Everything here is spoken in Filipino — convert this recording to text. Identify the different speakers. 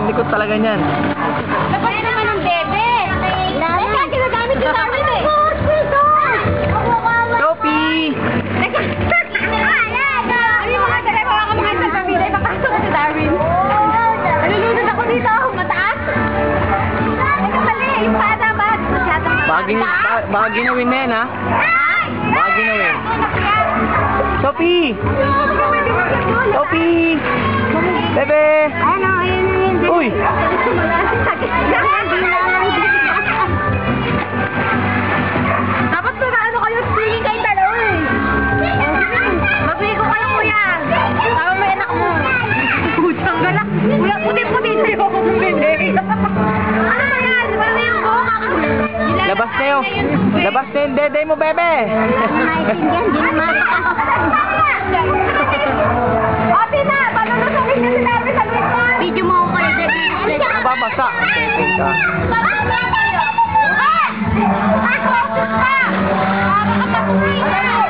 Speaker 1: Ang likot talaga niyan.
Speaker 2: Napali naman ang bebe. Teka, ginagamit yung namin eh.
Speaker 1: Sophie!
Speaker 2: Teka, ano yung mga tala, mga sa pamilya, ipapasok ko si Darwin. Nalulunod ako dito, mataas. Teka, mali, yung paa dapat.
Speaker 1: Baka ginawin na yan, ha? Baka ginawin. Sophie! Sophie! Bebe!
Speaker 2: Ano, ayun.
Speaker 1: Uy!
Speaker 2: Dapat ba ano kayo, singing kayo dalawa eh. Mabili ko kayo kuya. Tama mo anak mo. Putang galak. Kuya, puti-puti sa'yo ako bumili. Ano ba yan? Wala yung buhok ako.
Speaker 1: Labas na yun. Labas na yung dede mo, bebe!
Speaker 2: Maintindihan, di naman. Ate na, paano na sa akin na sinabi sa gitman? Video mo ako kayo dyan.
Speaker 1: Babasa. Teka.
Speaker 2: Ah! Ah!